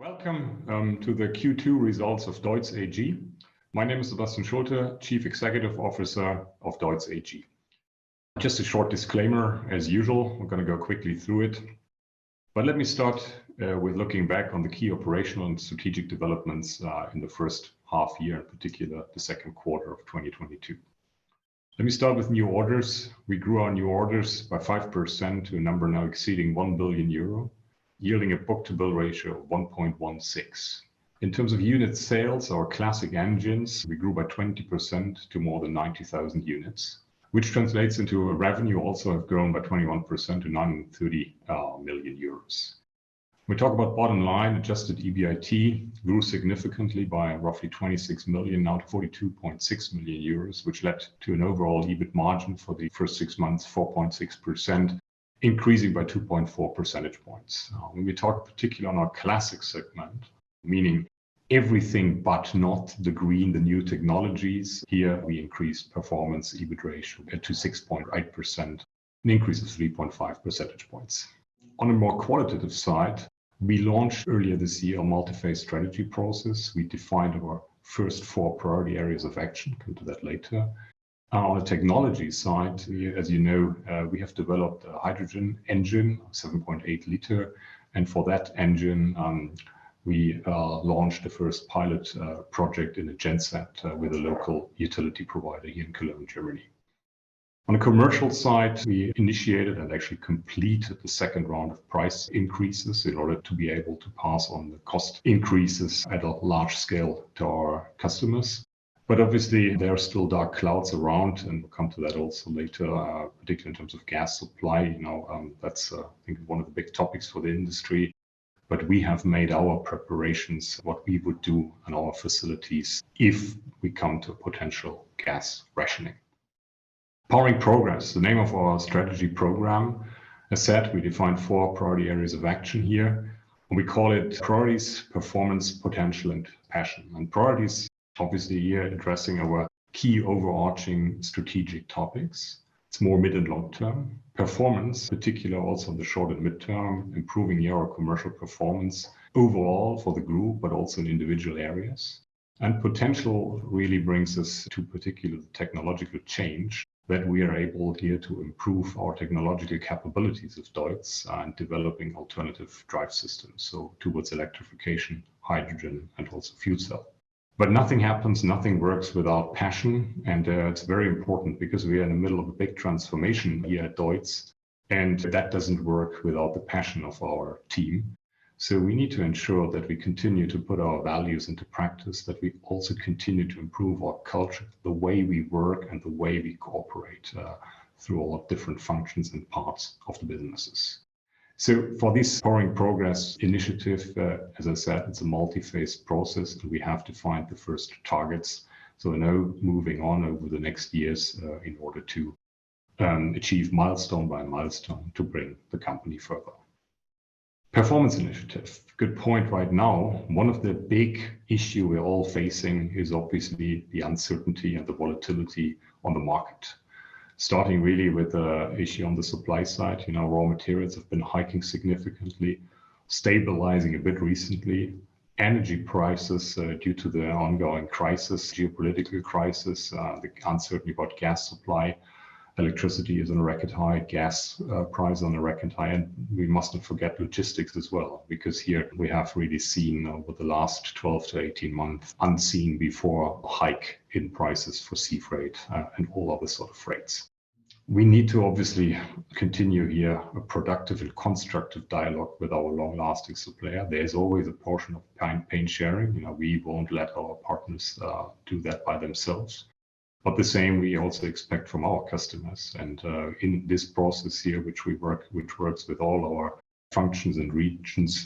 Welcome to the Q2 results of DEUTZ AG. My name is Sebastian Schulte, Chief Executive Officer of DEUTZ AG. Just a short disclaimer, as usual, we're going to go quickly through it. But let me start with looking back on the key operational and strategic developments in the first half year, in particular the second quarter of 2022. Let me start with new orders. We grew our new orders by 5% to a number now exceeding 1 billion euro. Yielding a book-to-bill ratio of 1.16. In terms of unit sales, our classic engines, we grew by 20% to more than 90,000 units, which translates into a revenue also have grown by 21% to 930 million euros. We talk about bottom line, adjusted EBIT grew significantly by roughly 26 million, now to 42.6 million euros, which led to an overall EBIT margin for the first 6 months, 4.6%. Increasing by 2.4 percentage points. When we talk particularly on our classic segment, meaning everything but not the green, the new technologies, here we increased performance EBIT ratio to 6.8%, an increase of 3.5 percentage points. On a more qualitative side, we launched earlier this year a multi-phase strategy process. We defined our first 4 priority areas of action, come to that later. On the technology side, as you know, we have developed a hydrogen engine, 7.8 liter, and for that engine, we launched the first pilot project in a genset with a local utility provider here in Cologne, Germany. On the commercial side, we initiated and actually completed the second round of price increases in order to be able to pass on the cost increases at a large scale to our customers. But obviously, there are still dark clouds around, and we'll come to that also later, particularly in terms of gas supply. That's, I think, one of the big topics for the industry. But we have made our preparations, what we would do in our facilities if we come to potential gas rationing. Powering Progress, the name of our strategy program. As said, we defined 4 priority areas of action here. And we call it Priorities, Performance, Potential, and Passion. And priorities, obviously here addressing our key overarching strategic topics. It's more mid and long term. Performance, particularly also in the short and mid term, improving our commercial performance overall for the group, but also in individual areas. And potential really brings us to particular technological change that we are able here to improve our technological capabilities of DEUTZ and developing alternative drive systems. So towards electrification, hydrogen, and also fuel cell. But nothing happens, nothing works without passion. And it's very important because we are in the middle of a big transformation here at DEUTZ. And that doesn't work without the passion of our team. So we need to ensure that we continue to put our values into practice, that we also continue to improve our culture, the way we work and the way we cooperate through all different functions and parts of the businesses. So for this Powering Progress initiative, as I said, it's a multi-phase process and we have to find the first targets. So now moving on over the next years in order to achieve milestone by milestone to bring the company further. Performance initiative, good point right now. One of the big issues we're all facing is obviously the uncertainty and the volatility on the market. Starting really with the issue on the supply side, raw materials have been hiking significantly, stabilizing a bit recently. Energy prices due to the ongoing crisis, geopolitical crisis, the uncertainty about gas supply. Electricity is on a record high, gas price on a record high, and we mustn't forget logistics as well, because here we have really seen over the last 12 to 18 months, unseen before, a hike in prices for sea freight and all other sort of freights. We need to obviously continue here a productive and constructive dialogue with our long-lasting supplier. There's always a portion of pain sharing. We won't let our partners do that by themselves. But the same we also expect from our customers. And in this process here, which works with all our functions and regions,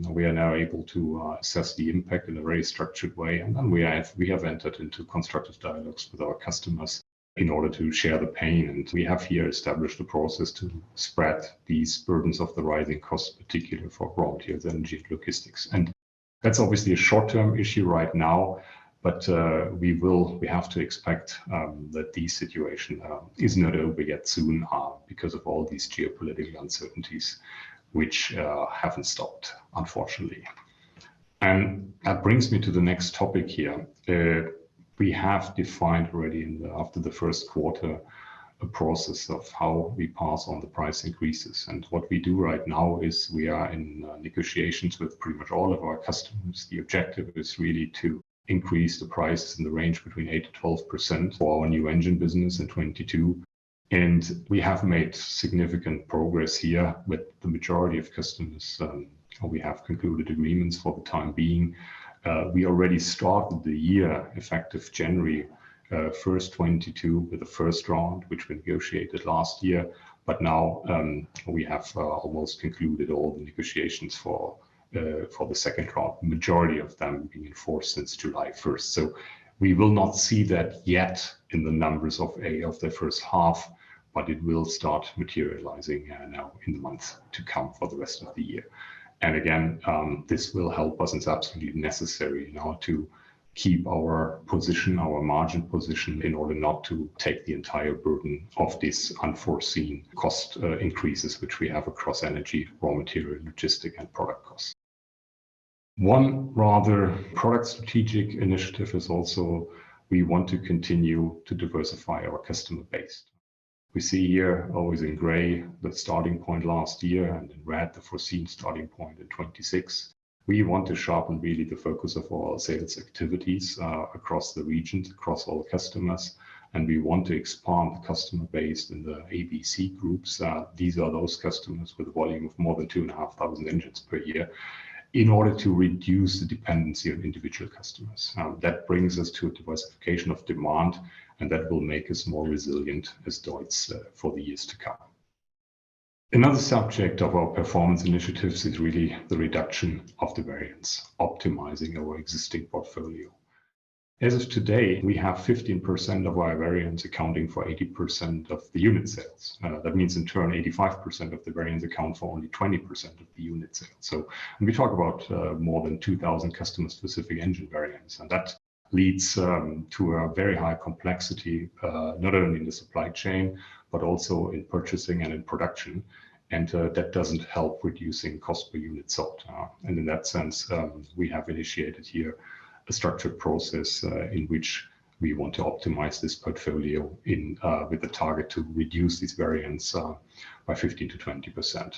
we are now able to assess the impact in a very structured way. And then we have entered into constructive dialogues with our customers in order to share the pain. And we have here established a process to spread these burdens of the rising costs, particularly for raw materials, energy, and logistics. And that's obviously a short-term issue right now. But we have to expect that the situation is not over yet soon because of all these geopolitical uncertainties, which haven't stopped, unfortunately. And that brings me to the next topic here. We have defined already after the first quarter a process of how we pass on the price increases. And what we do right now is we are in negotiations with pretty much all of our customers. The objective is really to increase the prices in the range between 8 to 12% for our new engine business in 22. And we have made significant progress here with the majority of customers. We have concluded agreements for the time being. We already started the year effective January 1st, 22 with the first round, which we negotiated last year. But now we have almost concluded all the negotiations for the second round, majority of them being enforced since July 1st. So we will not see that yet in the numbers of the first half, but it will start materializing now in the months to come for the rest of the year. And again, this will help us. It's absolutely necessary now to keep our position, our margin position, in order not to take the entire burden of these unforeseen cost increases, which we have across energy, raw material, logistic, and product costs. One rather product strategic initiative is also we want to continue to diversify our customer base. We see here always in gray the starting point last year, and in red the foreseen starting point in 26. We want to sharpen really the focus of our sales activities across the regions, across all customers, and we want to expand the customer base in the ABC groups. These are those customers with a volume of more than 2,500 engines per year, in order to reduce the dependency on individual customers. That brings us to a diversification of demand, and that will make us more resilient as DEUTZ for the years to come. Another subject of our performance initiatives is really the reduction of the variance, optimizing our existing portfolio. As of today, we have 15% of our variance accounting for 80% of the unit sales. That means in turn 85% of the variance account for only 20% of the unit sales. So when we talk about more than 2,000 customer-specific engine variants, and that leads to a very high complexity, not only in the supply chain, but also in purchasing and in production. And that doesn't help reducing cost per unit sold. And in that sense, we have initiated here a structured process in which we want to optimize this portfolio with the target to reduce these variants by 15 to 20%.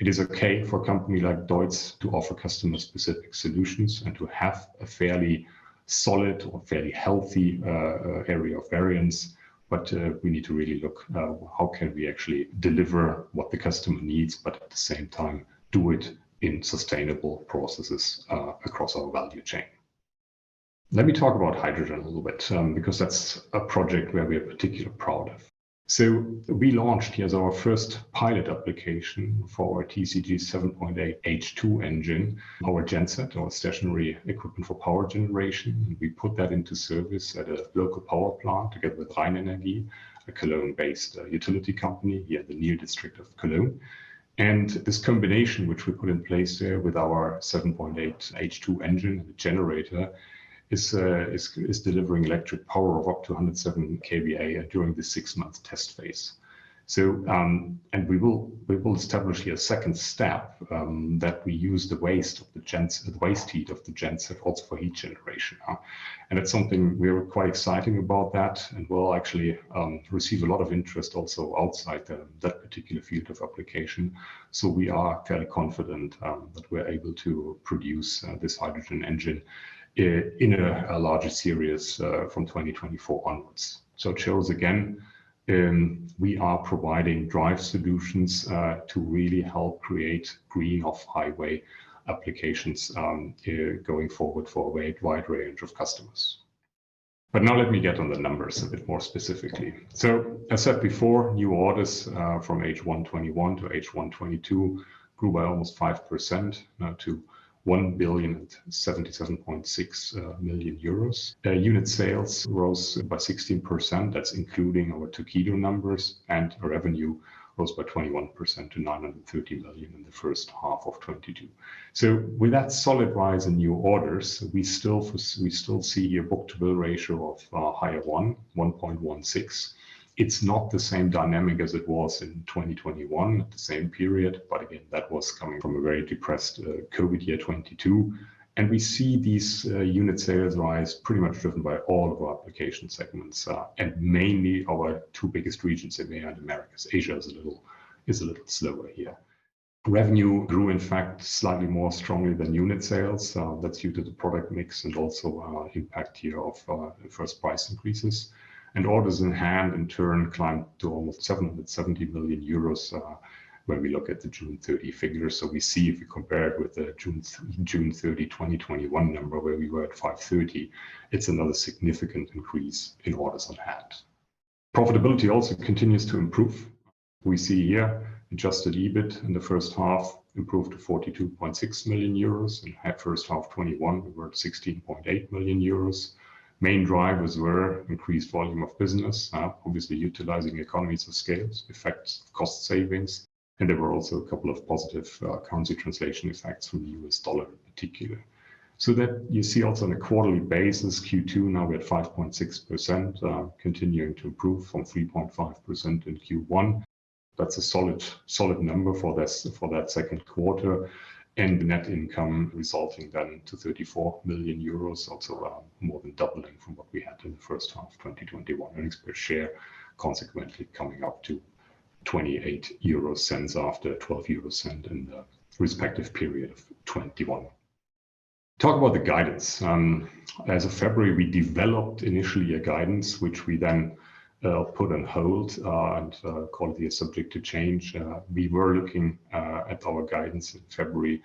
It is okay for a company like DEUTZ to offer customer-specific solutions and to have a fairly solid or fairly healthy area of variance, but we need to really look how can we actually deliver what the customer needs, but at the same time do it in sustainable processes across our value chain. Let me talk about hydrogen a little bit, because that's a project where we are particularly proud of. So we launched here as our first pilot application for our TCG 7.8 H2 engine, our genset, or stationary equipment for power generation. We put that into service at a local power plant together with Rheinenergie, a Cologne-based utility company here in the Near district of Cologne. And this combination, which we put in place there with our 7.8 H2 engine and the generator, is delivering electric power of up to 107 kVA during the 6-month test phase. So, and we will establish here a second step that we use the waste of the waste heat of the genset also for heat generation. And it's something we're quite exciting about that, and we'll actually receive a lot of interest also outside that particular field of application. So we are fairly confident that we're able to produce this hydrogen engine in a larger series from 2024 onwards. So it shows again, we are providing drive solutions to really help create green off-highway applications going forward for a wide range of customers. But now let me get on the numbers a bit more specifically. So as said before, new orders from H1-21 to H1-22 grew by almost 5% to 1,077.6 million euros. Unit sales rose by 16%. That's including our Torqeedo numbers, and revenue rose by 21% to 930 million in the first half of 22. So with that solid rise in new orders, we still see a book-to-bill ratio of higher 1.16. It's not the same dynamic as it was in 2021 at the same period, but again, that was coming from a very depressed COVID year 22. And we see these unit sales rise pretty much driven by all of our application segments and mainly our two biggest regions, EMEA and Americas. Asia is a little slower here. Revenue grew, in fact, slightly more strongly than unit sales. That's due to the product mix and also impact here of first price increases. And orders in hand, in turn, climbed to almost 770 million euros when we look at the June 30 figures. So we see, if we compare it with the June 30, 2021 number, where we were at 530, it's another significant increase in orders on hand. Profitability also continues to improve. We see here adjusted EBIT in the first half improved to 42.6 million euros. In first half 21, we were at 16.8 million euros. Main drivers were increased volume of business, obviously utilizing economies of scale, effects of cost savings, and there were also a couple of positive currency translation effects from the US dollar in particular. So that you see also on a quarterly basis, Q2 now we're at 5.6%, continuing to improve from 3.5% in Q1. That's a solid number for that second quarter, and the net income resulting then to 34 million euros, also more than doubling from what we had in the first half of 2021. Earnings per share consequently coming up to 28 euro cents after 12 euro cent in the respective period of 21. Talk about the guidance. As of February, we developed initially a guidance which we then put on hold and called it subject to change. We were looking at our guidance in February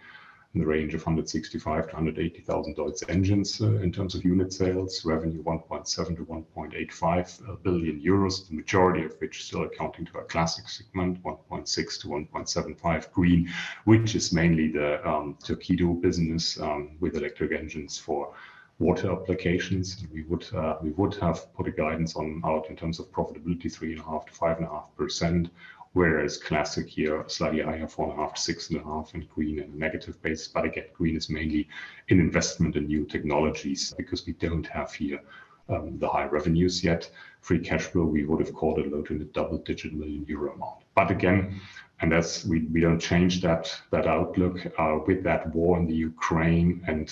in the range of 165 to 180,000 DEUTZ engines in terms of unit sales, revenue 1.7 to 1.85 billion euros, the majority of which still accounting to our classic segment, 1.6 to 1.75 green, which is mainly the Torqeedo business with electric engines for water applications. We would have put a guidance out in terms of profitability 3.5 to 5.5%, whereas classic here slightly higher, 4.5 to 6.5, and green in a negative base. But again, green is mainly in investment in new technologies because we don't have here the high revenues yet. Free cash flow, we would have called it low to the double-digit million euro amount. But again, and as we don't change that outlook with that war in the Ukraine and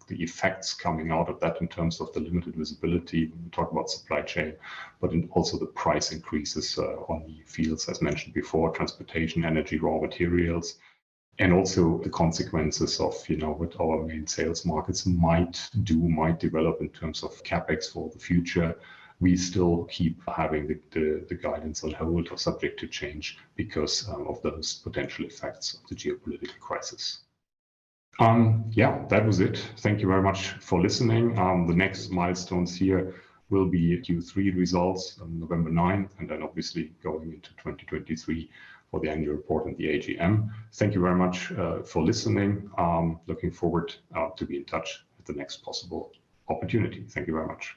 the effects coming out of that in terms of the limited visibility. We talk about supply chain, but also the price increases on the fields, as mentioned before, transportation, energy, raw materials, and also the consequences of what our main sales markets might develop in terms of capex for the future. We still keep having the guidance on hold or subject to change because of those potential effects of the geopolitical crisis. That was it. Thank you very much for listening. The next milestones here will be Q3 results on November 9th, and then obviously going into 2023 for the annual report and the AGM. Thank you very much for listening. Looking forward to be in touch at the next possible opportunity. Thank you very much.